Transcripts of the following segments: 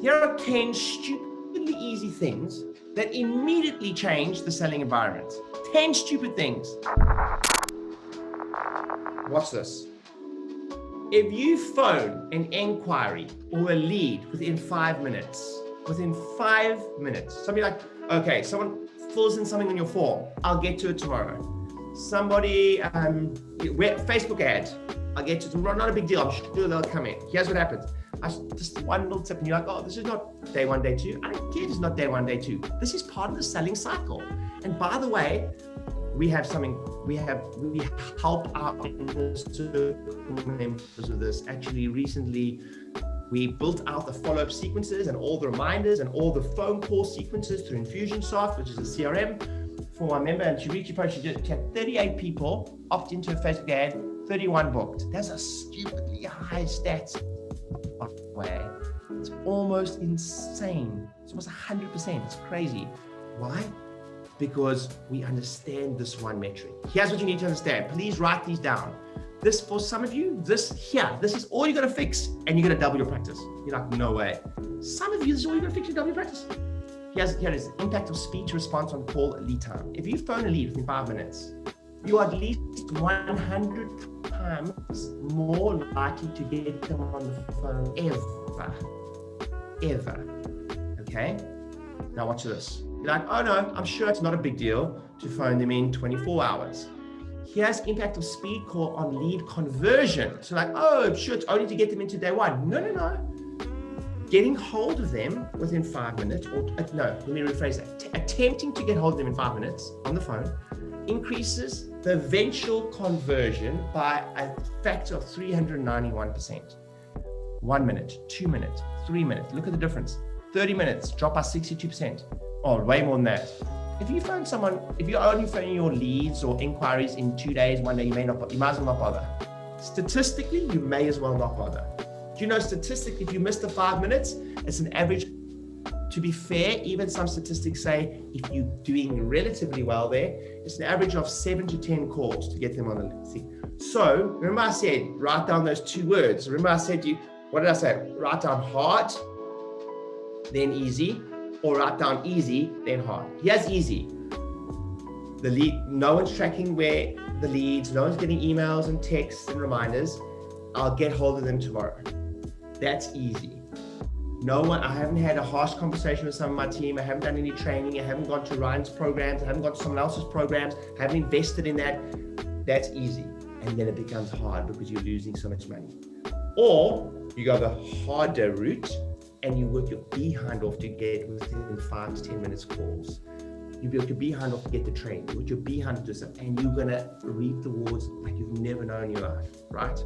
Here are 10 stupidly easy things that immediately change the selling environment. 10 stupid things. Watch this. If you phone an inquiry or a lead within 5 minutes, somebody like, okay, someone fills in something on your form, I'll get to it tomorrow. Somebody, Facebook ad, I'll get to it tomorrow, not a big deal, I'm sure they'll come in. Here's what happens. Just one little tip, and you're like, oh, this is not day one, day two. I don't care, it's not day one, day two. This is part of the selling cycle. And by the way, we help our members with this. Actually, recently, we built out the follow-up sequences and all the reminders and all the phone call sequences through Infusionsoft, which is a CRM for my member. And she reached your post, she had 38 people opt into a Facebook ad, 31 booked. That's a stupidly high stats, by the way. It's almost insane. It's almost 100%. It's crazy. Why? Because we understand this one metric. Here's what you need to understand. Please write these down. This, for some of you, this is all you're gonna fix, and you're gonna double your practice. You're like, no way. Some of you, this is all you're gonna fix, you double your practice. Here it is, impact of speed to response on call lead time. If you phone a lead within 5 minutes, you are at least 100 times more likely to get them on the phone ever. Okay? Now watch this. You're like, oh no, I'm sure it's not a big deal to phone them in 24 hours. Here's impact of speed call on lead conversion. So like, oh, sure, it's only to get them into day one. No. Getting hold of them within 5 minutes, let me rephrase that. Attempting to get hold of them in 5 minutes on the phone increases the eventual conversion by a factor of 391%. 1 minute, 2 minutes, 3 minutes. Look at the difference. 30 minutes, drop by 62%. Oh, way more than that. If you phone someone, if you're only phoning your leads or inquiries in 2 days, 1 day, you might as well not bother. Statistically, you may as well not bother. Do you know statistically, if you miss the 5 minutes, it's an average, to be fair, even some statistics say if you're doing relatively well there, it's an average of 7 to 10 calls to get them on the thing. So remember I said, write down those 2 words. Remember I said to you, what did I say? Write down hard, then easy, or write down easy, then hard. Here's easy. The lead, no one's tracking where the leads, no one's getting emails and texts and reminders. I'll get hold of them tomorrow. That's easy. I haven't had a harsh conversation with some of my team. I haven't done any training. I haven't gone to Ryan's programs. I haven't gone to someone else's programs. I haven't invested in that. That's easy. And then it becomes hard because you're losing so much money. Or you go the harder route and you work your behind off to get within 5 to 10 minutes calls. You work your behind off to get the training. You work your behind to do stuff, and you're gonna reap the rewards like you've never known in your life, right?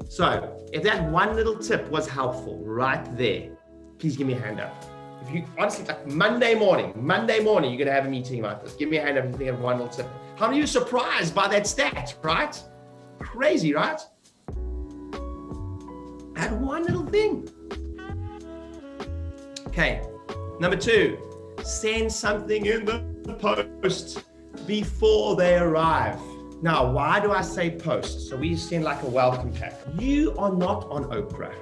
So if that one little tip was helpful right there, please give me a hand up. If you honestly, like Monday morning, you're gonna have a meeting like this. Give me a hand up if you think of one little tip. How many of you are surprised by that stat, right? Crazy, right? That one little thing. Okay, number 2, send something in the post before they arrive. Now, why do I say post? So we send like a welcome pack. You are not on Oprah.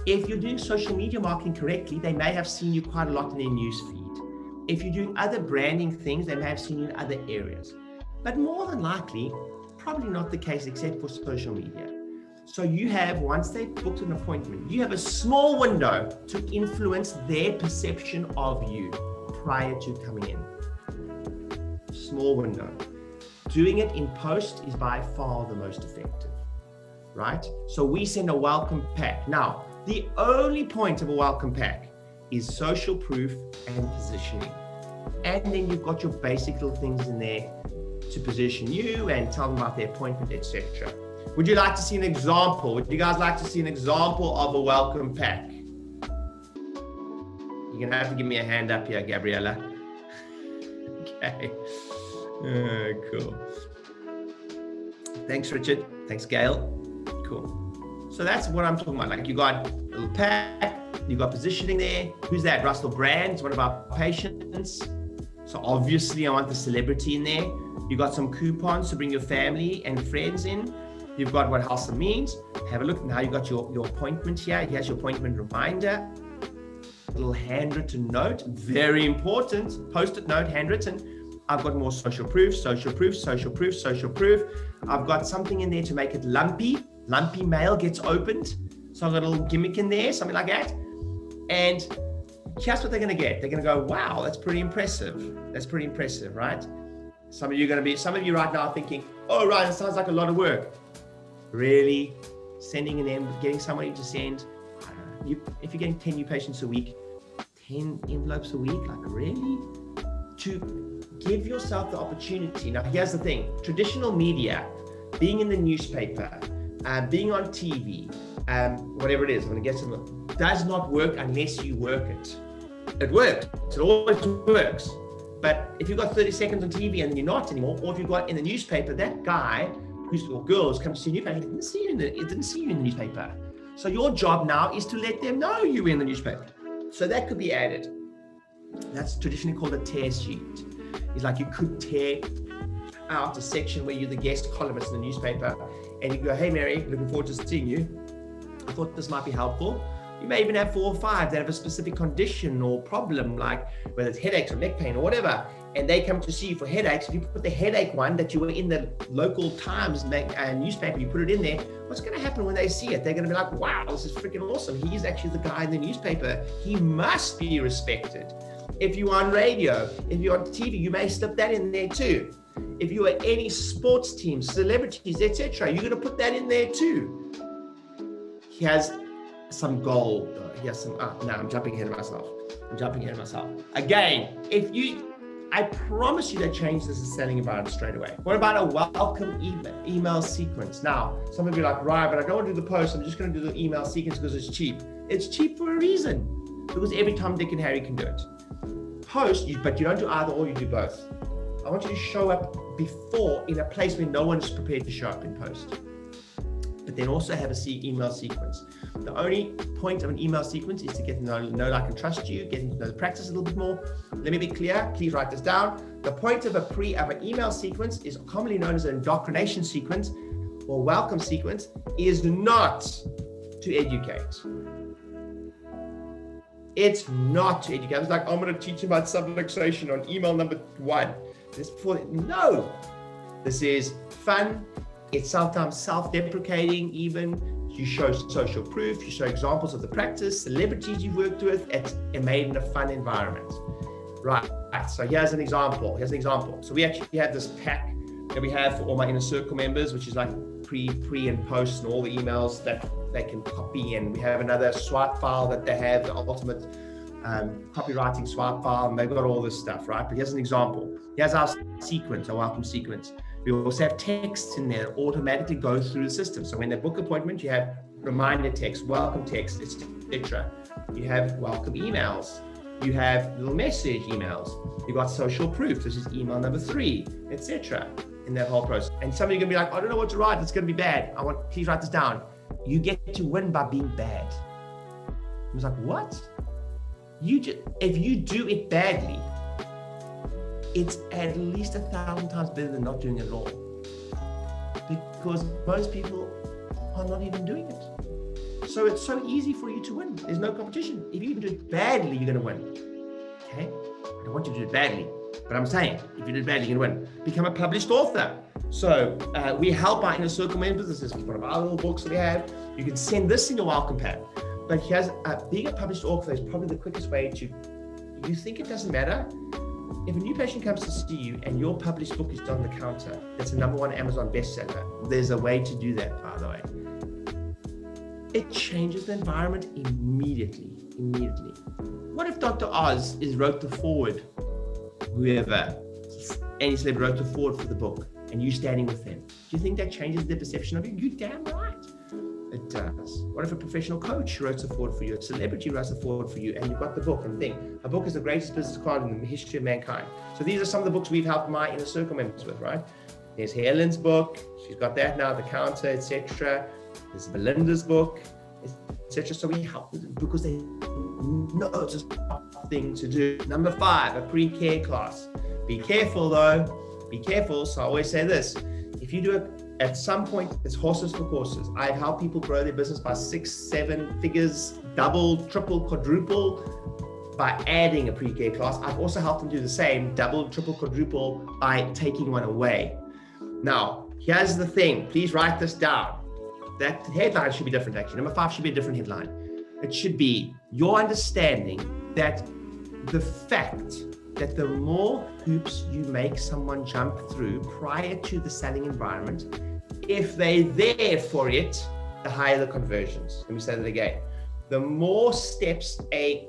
If you're doing social media marketing correctly, they may have seen you quite a lot in their news feed. If you're doing other branding things, they may have seen you in other areas. But more than likely, probably not the case except for social media. So you have, once they've booked an appointment, you have a small window to influence their perception of you prior to coming in. Small window. Doing it in post is by far the most effective, right? So we send a welcome pack. Now, the only point of a welcome pack is social proof and positioning. And then you've got your basic little things in there to position you and tell them about their appointment, etc. Would you like to see an example? Would you guys like to see an example of a welcome pack? You're gonna have to give me a hand up here, Gabriella. Okay. Cool. Thanks, Richard. Thanks, Gail. Cool. So that's what I'm talking about. Like you got a little pack, you got positioning there. Who's that? Russell Brand is one of our patients. So obviously I want the celebrity in there. You got some coupons to bring your family and friends in. You've got what Halsa means. Have a look. Now you've got your appointment here. Here's your appointment reminder. little handwritten note, very important, post-it note, handwritten. I've got more social proof, social proof, social proof, social proof. I've got something in there to make it lumpy. Lumpy mail gets opened. So I've got a little gimmick in there, something like that. And here's what they're going to get. They're going to go, wow, that's pretty impressive. That's pretty impressive, right? Some of you right now are thinking, oh, right, it sounds like a lot of work. Really? Sending getting somebody to send, if you're getting 10 new patients a week, 10 envelopes a week, like really? To give yourself the opportunity. Now, here's the thing. Traditional media, being in the newspaper, being on TV, whatever it is, I'm going to get some, does not work unless you work it. It works. It always works. But if you've got 30 seconds on TV and then you're not anymore, or if you've got in the newspaper, that guy or girls come to see you, it didn't see you in the newspaper. So your job now is to let them know you were in the newspaper. So that could be added. That's traditionally called a tear sheet. It's like you could tear out a section where you're the guest columnist in the newspaper and you go, hey Mary, looking forward to seeing you. I thought this might be helpful. You may even have 4 or 5 that have a specific condition or problem, like whether it's headaches or neck pain or whatever, and they come to see you for headaches. If you put the headache one that you were in the local Times newspaper, you put it in there, what's going to happen when they see it? They're going to be like, wow, this is freaking awesome. He's actually the guy in the newspaper. He must be respected. If you're on radio, if you're on TV, you may slip that in there too. If you are any sports teams, celebrities, etc., you're going to put that in there too. He has some gold. I'm jumping ahead of myself. Again, I promise you that changes the selling environment straight away. What about a welcome email sequence? Now, some of you are like, right, but I don't want to do the post. I'm just going to do the email sequence because it's cheap. It's cheap for a reason, because every Tom, Dick, and Harry can do it. Post, but you don't do either or, you do both. I want you to show up before in a place where no one's prepared to show up in post. But then also have a email sequence. The only point of an email sequence is to get to know, like, and trust you, getting to know the practice a little bit more. Let me be clear, please write this down. The point of an email sequence is commonly known as an indoctrination sequence or welcome sequence, is not to educate. It's not to educate. It's like, I'm going to teach you about subluxation on email number 1. No, this is fun. It's sometimes self-deprecating even. You show social proof, you show examples of the practice, celebrities you've worked with, it's made in a fun environment. Right, so here's an example. So we actually have this pack that we have for all my inner circle members, which is like pre and post and all the emails that they can copy. And we have another swipe file that they have, the ultimate copywriting swipe file, and they've got all this stuff, right? But here's an example. Here's our sequence, our welcome sequence. We also have texts in there that automatically go through the system. So when they book appointment, you have reminder text, welcome text, etc. You have welcome emails. You have little message emails. You've got social proof. This is email number 3, etc. in that whole process. And some of you are going to be like, I don't know what to write. It's going to be bad. Please write this down. You get to win by being bad. I was like, what? If you do it badly, it's at least 1,000 times better than not doing it at all. Because most people are not even doing it. So it's so easy for you to win. There's no competition. If you do it badly, you're going to win. Okay? I don't want you to do it badly, but I'm saying, if you do it badly, you're going to win. Become a published author. So we help our inner circle members. This is one of our little books that we have. You can send this in your welcome pack. But being a published author is probably the quickest way to, you think it doesn't matter? If a new patient comes to see you and your published book is on the counter, that's a #1 Amazon bestseller. There's a way to do that, by the way. It changes the environment immediately. What if Dr. Oz wrote the foreword, whoever, any celebrity wrote the foreword for the book, and you standing with them? Do you think that changes their perception of you? You're damn right. It does. What if a professional coach wrote a foreword for you, a celebrity writes a foreword for you, and you've got the book and thing? A book is the greatest business card in the history of mankind. So these are some of the books we've helped my inner circle members with, right? There's Helen's book. She's got that now, the counter, etc. There's Belinda's book, etc. So we help them because they know it's a thing to do. Number 5, a pre-care class. Be careful though. Be careful. So I always say this. If you do it, at some point, it's horses for courses. I've helped people grow their business by 6, 7 figures, double, triple, quadruple. by adding a pre-K class. I've also helped them do the same, double, triple, quadruple, by taking one away. Now, here's the thing. Please write this down. That headline should be different, actually. Number 5 should be a different headline. It should be your understanding that the fact that the more hoops you make someone jump through prior to the selling environment, if they're there for it, the higher the conversions. Let me say that again. The more steps a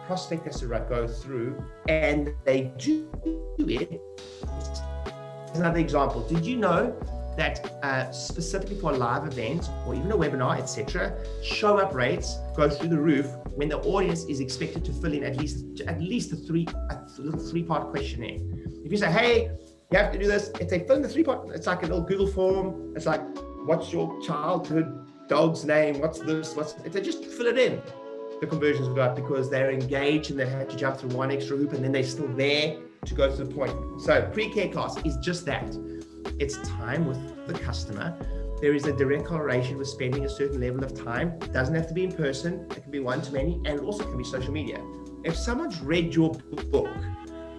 prospect has to go through and they do it. Another example, did you know that specifically for a live event or even a webinar, etc., show up rates go through the roof when the audience is expected to fill in at least a little 3-part questionnaire. If you say, hey, you have to do this, if they fill in the 3-part, it's like a little Google form. It's like, what's your childhood dog's name? What's this? If they just fill it in, the conversions go up because they're engaged and they have to jump through one extra hoop and then they're still there to go to the point. So pre-K class is just that. It's time with the customer. There is a direct correlation with spending a certain level of time. It doesn't have to be in person. It can be one-to-many, and it also can be social media. If someone's read your book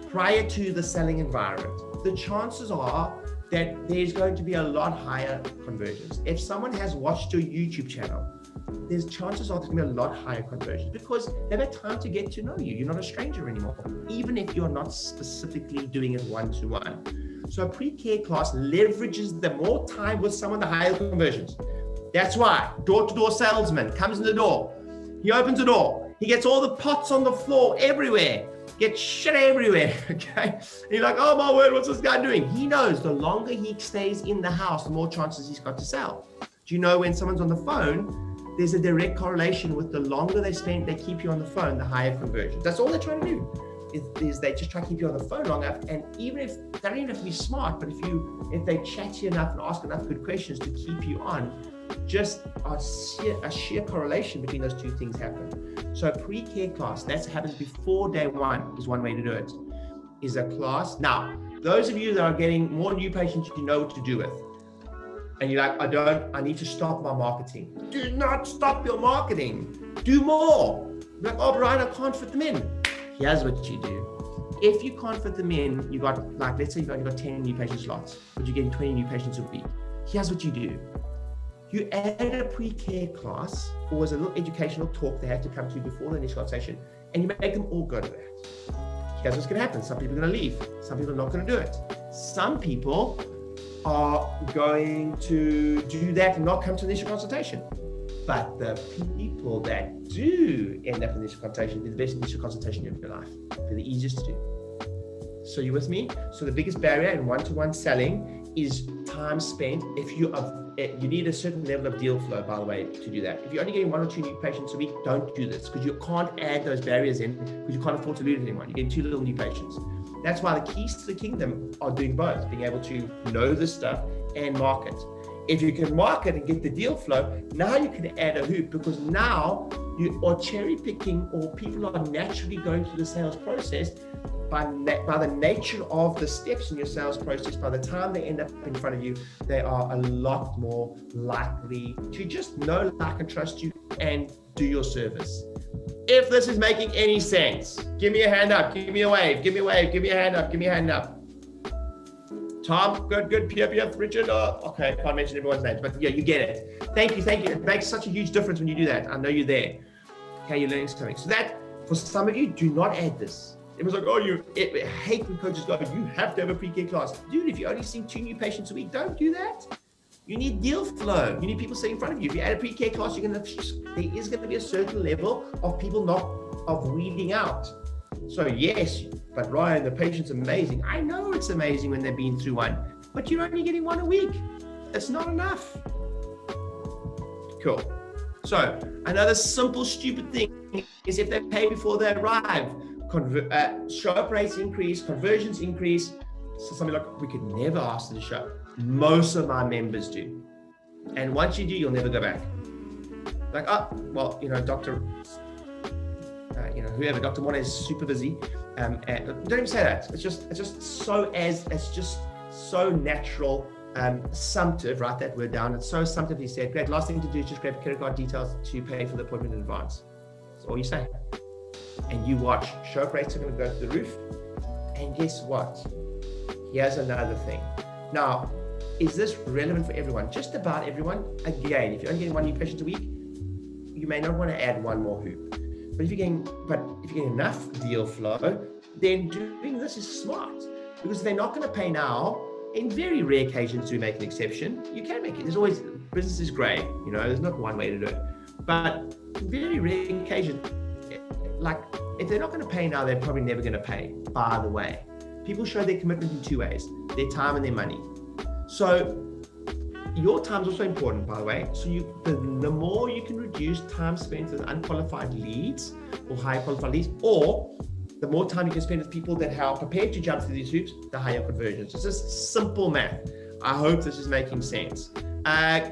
prior to the selling environment, the chances are that there's going to be a lot higher conversions. If someone has watched your YouTube channel, there's chances are there's going to be a lot higher conversions because they've had time to get to know you. You're not a stranger anymore, even if you're not specifically doing it one-to-one. So a pre-K class leverages the more time with someone, the higher conversions. That's why door-to-door salesman comes in the door. He opens the door. He gets all the pots on the floor everywhere. Gets shit everywhere, okay? And you're like, oh my word, what's this guy doing? He knows the longer he stays in the house, the more chances he's got to sell. Do you know when someone's on the phone, there's a direct correlation with the longer they keep you on the phone, the higher conversions. That's all they're trying to do. Is they just try to keep you on the phone long enough, and even if they don't even have to be smart, but if they chat you enough and ask enough good questions to keep you on, just a sheer correlation between those two things happen. So a pre-K class that happens before day one is one way to do it. Is a class. Now, those of you that are getting more new patients, you know what to do with, and you're like, I need to stop my marketing. Do not stop your marketing. Do more. You're like, oh, Brian, I can't fit them in. Here's what you do. If you can't fit them in, you got, like, let's say you've got 10 new patient slots, but you're getting 20 new patients a week. Here's what you do. You add a pre-K class or as a little educational talk they have to come to before the initial consultation, and you make them all go to that. Here's what's going to happen. Some people are going to leave. Some people are not going to do it. Some people are going to do that and not come to the initial consultation. But the people that do end up in the initial consultation, the best initial consultation of your life. They're the easiest to do. So you with me? So the biggest barrier in one-to-one selling is time spent. If you need a certain level of deal flow, by the way, to do that. If you're only getting 1 or 2 new patients a week, don't do this because you can't add those barriers in because you can't afford to lose anyone. You're getting too little new patients. That's why the keys to the kingdom are doing both, being able to know this stuff and market. If you can market and get the deal flow, now you can add a hoop because now you are cherry picking, or people are naturally going through the sales process by the nature of the steps in your sales process. By the time they end up in front of you, they are a lot more likely to just know, like, and trust you and do your service. If this is making any sense, give me a hand up, give me a wave, give me a wave, give me a hand up, give me a hand up. Tom, good, Pierre, Richard, okay, I can't mention everyone's names, but yeah, you get it. Thank you. It makes such a huge difference when you do that. I know you're there. Okay, you're learning something. So that, for some of you, do not add this. It was like, I hate when coaches go, you have to have a pre-K class. Dude, if you're only seeing 2 new patients a week, don't do that. You need deal flow. You need people sitting in front of you. If you add a pre-K class, there is going to be a certain level of people of weeding out. So yes, but Ryan, the patient's amazing. I know it's amazing when they've been through one, but you're only getting 1 a week. That's not enough. Cool. So another simple, stupid thing is if they pay before they arrive, show up rates increase, conversions increase. So something like, we could never ask them to show. Most of my members do. And once you do, you'll never go back. Like, Dr. Whoever, Dr. Mona is super busy. Don't even say that. It's just so natural, assumptive. Write that word down. It's so assumptive. He said, great. Last thing to do is just grab credit card details to pay for the appointment in advance. That's all you say. and you watch, stroke rates are going to go through the roof. And guess what? Here's another thing. Now, is this relevant for everyone? Just about everyone. Again, if you're only getting 1 new patient a week, you may not want to add 1 more hoop. But if you're getting enough deal flow, then doing this is smart, because they're not going to pay now. In very rare occasions, do we make an exception? You can make it. There's always, business is great, you know, there's not one way to do it. But very rare occasions, like if they're not going to pay now, they're probably never going to pay, by the way. People show their commitment in 2 ways, their time and their money. So your time is also important, by the way. So the more you can reduce time spent with unqualified leads or high qualified leads, or the more time you can spend with people that are prepared to jump through these hoops, the higher conversions. It's just simple math. I hope this is making sense.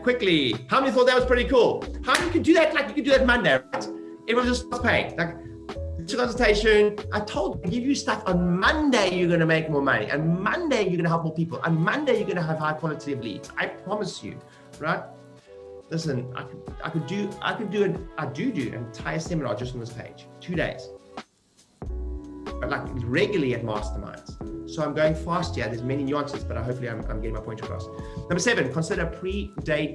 Quickly, how many thought that was pretty cool? How many can do that? Like you can do that Monday, right? Everyone just starts paying. Like consultation, I told you, give you stuff on Monday, you're going to make more money. On Monday, you're going to help more people. On Monday, you're going to have high quality of leads. I promise you, right? Listen, I do an entire seminar just on this page, 2 days. But like regularly at masterminds. So I'm going fast here. There's many nuances, but hopefully I'm getting my point across. Number 7, consider pre-day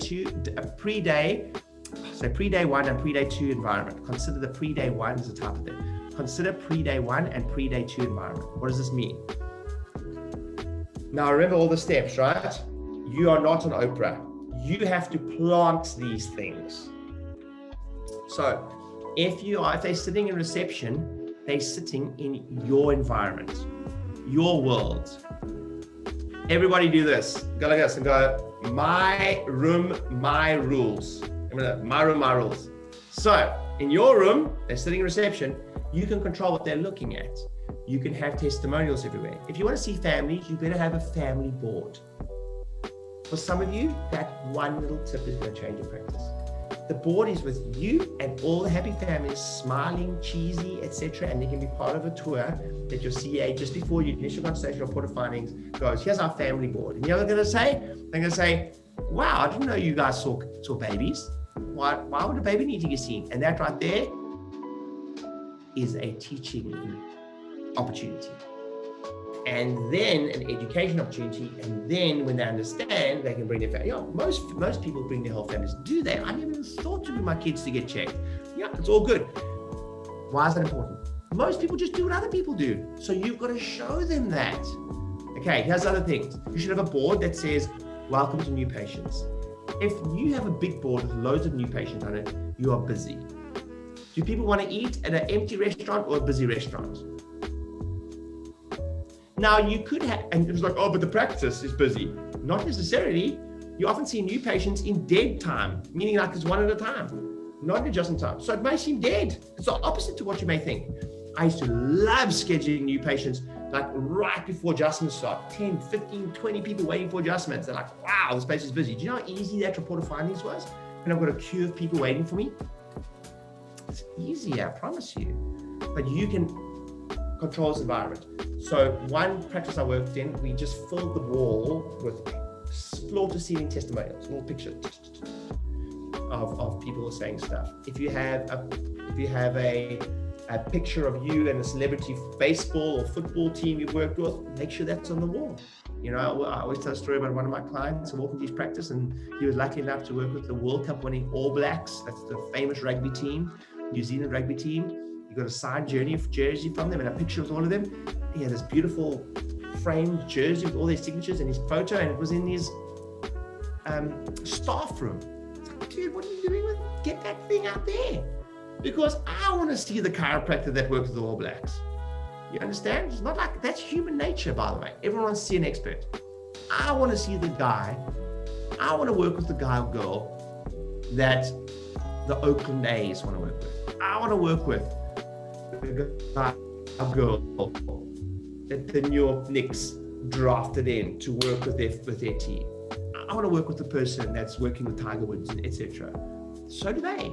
1 and pre-day 2 environment. Consider the pre-day 1 as a type of thing. Consider pre-day 1 and pre-day 2 environment. What does this mean? Now remember all the steps, right? You are not an Oprah. You have to plant these things. So if they're sitting in reception, they're sitting in your environment, your world. Everybody do this. Go like this and go, my room, my rules. Remember, my room, my rules. So in your room, they're sitting in reception, you can control what they're looking at. You can have testimonials everywhere. If you want to see families, you better have a family board. For some of you, that one little tip is going to change your practice. The board is with you and all the happy families, smiling, cheesy, etc. And they can be part of a tour that your CA, just before your initial consultation report of findings, goes, here's our family board. And you know what they're going to say? They're going to say, wow, I didn't know you guys saw babies. Why would a baby need to get seen? And that right there is a teaching opportunity. And then an education opportunity, and then when they understand, they can bring their family. You know, most people bring their whole families. Do they? I never even thought to bring my kids to get checked. Yeah, it's all good. Why is that important? Most people just do what other people do. So you've got to show them that. Okay, here's other things. You should have a board that says, welcome to new patients. If you have a big board with loads of new patients on it, you are busy. Do people want to eat at an empty restaurant or a busy restaurant? Now you could have, and it was like, oh, but the practice is busy. Not necessarily. You often see new patients in dead time, meaning like it's one at a time, not in adjustment time. So it may seem dead. It's the opposite to what you may think. I used to love scheduling new patients like right before adjustments start, 10, 15, 20 people waiting for adjustments. They're like, wow, this place is busy. Do you know how easy that report of findings was? And I've got a queue of people waiting for me. It's easy, I promise you. But you can control this environment. So one practice I worked in, we just filled the wall with floor to ceiling testimonials, little pictures of people saying stuff. If you have a picture of you and a celebrity baseball or football team you've worked with, make sure that's on the wall. You know, I always tell a story about one of my clients who walked into his practice, and he was lucky enough to work with the World Cup winning All Blacks. That's the famous rugby team, New Zealand rugby team. You got a signed jersey from them and a picture of all of them. He had this beautiful framed jersey with all their signatures and his photo, and it was in his staff room. It's like, dude, what are you doing with? Get that thing out there. Because I want to see the chiropractor that works with the All Blacks. You understand? It's not like, that's human nature, by the way. Everyone wants to see an expert. I want to see the guy. I want to work with the guy or girl that the Oakland A's want to work with. I want to work with the guy or girl that the New York Knicks drafted in to work with their team. I want to work with the person that's working with Tiger Woods, etc. So do they.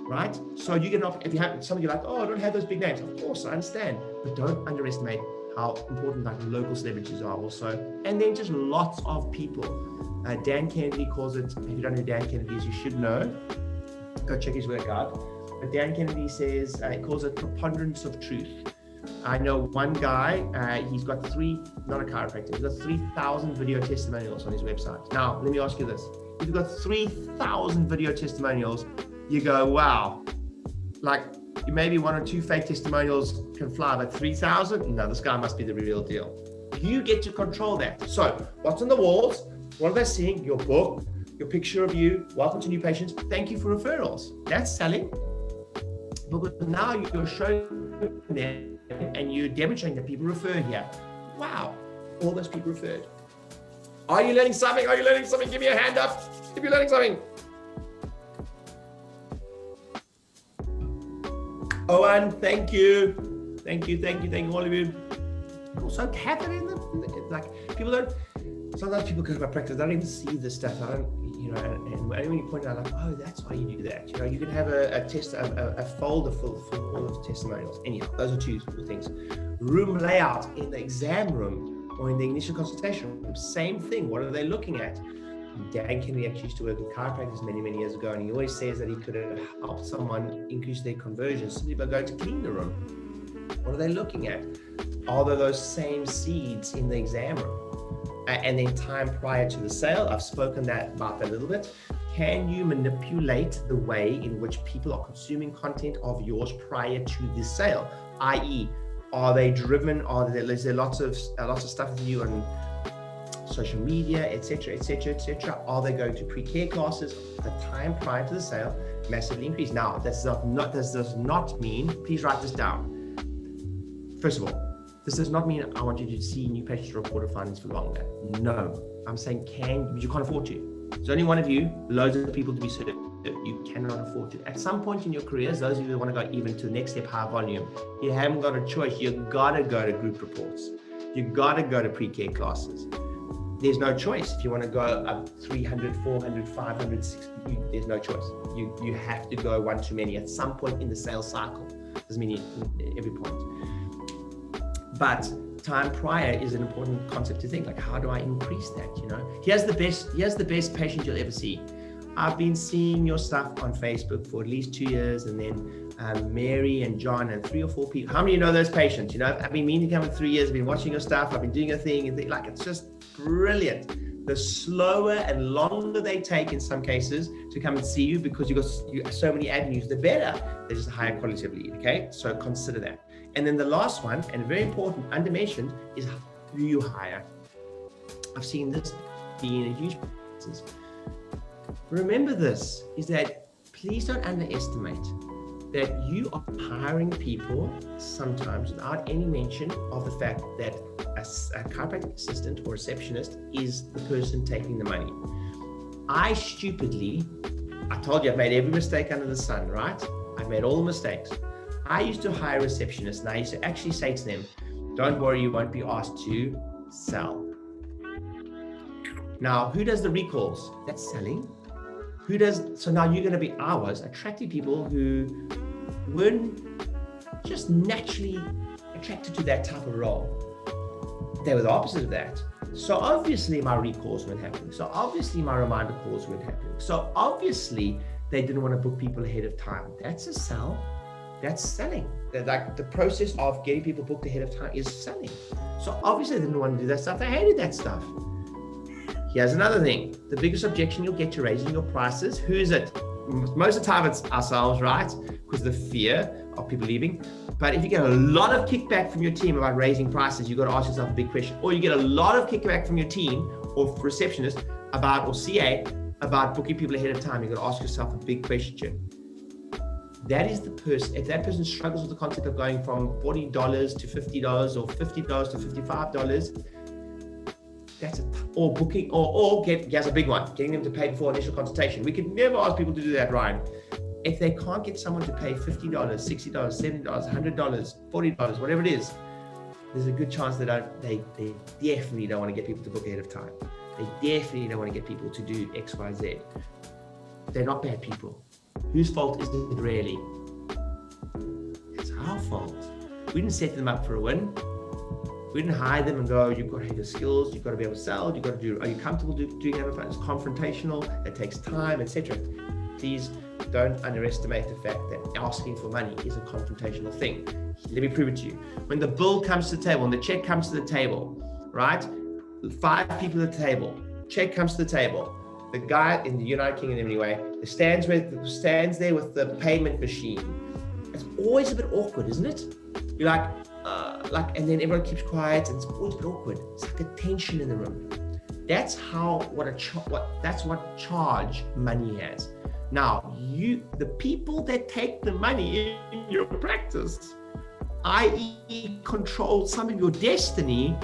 Right? So you can, if you have some of you like, oh, I don't have those big names. Of course, I understand, but don't underestimate how important like local celebrities are also. And then just lots of people. Dan Kennedy calls it, if you don't know who Dan Kennedy is, you should know. Go check his work out. But Dan Kennedy says, he calls it preponderance of truth. I know one guy, he's got not a chiropractor, he's got 3,000 video testimonials on his website. Now, let me ask you this. If you've got 3,000 video testimonials, you go, wow, like maybe one or two fake testimonials can fly, but 3,000? No, this guy must be the real deal. You get to control that. So what's on the walls? What are they seeing? Your book, your picture of you, welcome to new patients, thank you for referrals. That's selling. Because now you're showing them and you're demonstrating that people refer here. Wow, all those people referred. Are you learning something? Are you learning something? Give me a hand up if you're learning something. Owen, thank you. Thank you, all of you. Also, Catherine, like people don't, sometimes people go to my practice, they don't even see this stuff. I don't, and when you point out, like, oh, that's why you do that. You can have a folder full of all of the testimonials. Anyhow, those are two things. Room layout in the exam room or in the initial consultation room, same thing. What are they looking at? Dan Kennedy actually used to work in chiropractors many years ago, and he always says that he could have helped someone increase their conversion simply by going to clean the room. What are they looking at? Are there those same seeds in the exam room? And then time prior to the sale, I've spoken about that a little bit. Can you manipulate the way in which people are consuming content of yours prior to the sale? I.e., are they driven? Is there lots of stuff with you on social media, etc. Are they going to pre-care classes? The time prior to the sale massively increased. Now, this does not mean, please write this down. First of all, this does not mean I want you to see new patient reported findings for longer. No, I'm saying you can't afford to. There's only one of you, loads of people to be served. You cannot afford to. At some point in your careers, those of you who want to go even to the next step, high volume, you haven't got a choice. You've got to go to group reports. You've got to go to pre-care classes. There's no choice. If you want to go up 300, 400, 500, 600, there's no choice. You have to go one too many at some point in the sales cycle. Doesn't mean every point. But time prior is an important concept to think, like, how do I increase that? Here's the best patient you'll ever see. I've been seeing your stuff on Facebook for at least 2 years, and then Mary and John and 3 or 4 people. How many of you know those patients? I've been meaning to come in 3 years. I've been watching your stuff. I've been doing a thing, and like, it's just brilliant. The slower and longer they take in some cases to come and see you, because you have so many avenues, the better. There's just a higher quality of lead. Okay, so consider that. And then the last one, and very important, undermentioned, is who you hire. I've seen this being a huge business. Remember this, is that please don't underestimate that you are hiring people sometimes without any mention of the fact that a chiropractic assistant or receptionist is the person taking the money. I told you I've made every mistake under the sun, right? I've made all the mistakes. I used to hire receptionists, and I used to actually say to them, don't worry, you won't be asked to sell. Now, who does the recalls? That's selling. So now you're going to be attracting people who weren't just naturally attracted to that type of role. They were the opposite of that. So obviously my recalls weren't happening. So obviously my reminder calls weren't happening. So obviously they didn't want to book people ahead of time. That's a sell. That's selling. Like the process of getting people booked ahead of time is selling. So obviously they didn't want to do that stuff. They hated that stuff. Here's another thing. The biggest objection you'll get to raising your prices, who is it? Most of the time it's ourselves, right? Because the fear of people leaving. But if you get a lot of kickback from your team about raising prices, you've got to ask yourself a big question. Or you get a lot of kickback from your team or receptionist or CA about booking people ahead of time, you've got to ask yourself a big question. That is the person, if that person struggles with the concept of going from $40 to $50 or $50 to $55, here's a big one, getting them to pay before initial consultation. We could never ask people to do that, Ryan. If they can't get someone to pay $50, $60, $70, $100, $40, whatever it is, there's a good chance that they definitely don't want to get people to book ahead of time. They definitely don't want to get people to do X, Y, Z. They're not bad people. Whose fault is it really? It's our fault. We didn't set them up for a win. We didn't hire them and go, you've got to have your skills, you've got to be able to sell, are you comfortable doing that? It's confrontational, it takes time, etc. Please don't underestimate the fact that asking for money is a confrontational thing. Let me prove it to you. When the bill comes to the table, when the check comes to the table, right? 5 people at the table, check comes to the table. The guy in the United Kingdom anyway, stands there with the payment machine. It's always a bit awkward, isn't it? You're like, and then everyone keeps quiet, and it's always a bit awkward. It's like a tension in the room. That's that's what charge money has. Now, the people that take the money in your practice, i.e. control some of your destiny,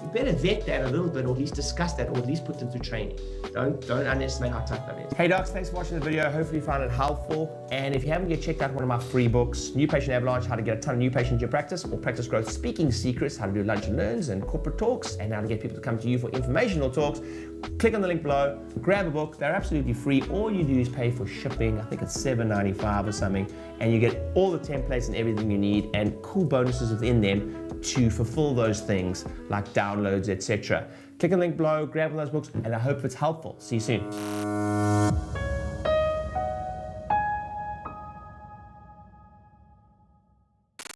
you better vet that a little bit, or at least discuss that, or at least put them through training. Don't underestimate how tough that is. Hey docs, thanks for watching the video. Hopefully you found it helpful. And if you haven't yet checked out one of my free books, New Patient Avalanche, how to get a ton of new patients in your practice, or Practice Growth Speaking Secrets, how to do lunch and learns and corporate talks, and how to get people to come to you for informational talks, click on the link below, grab a book. They're absolutely free. All you do is pay for shipping. I think it's $7.95 or something, and you get all the templates and everything you need, and cool bonuses within them to fulfill those things like downloads, etc. Click on the link below, grab one of those books, and I hope it's helpful. See you soon.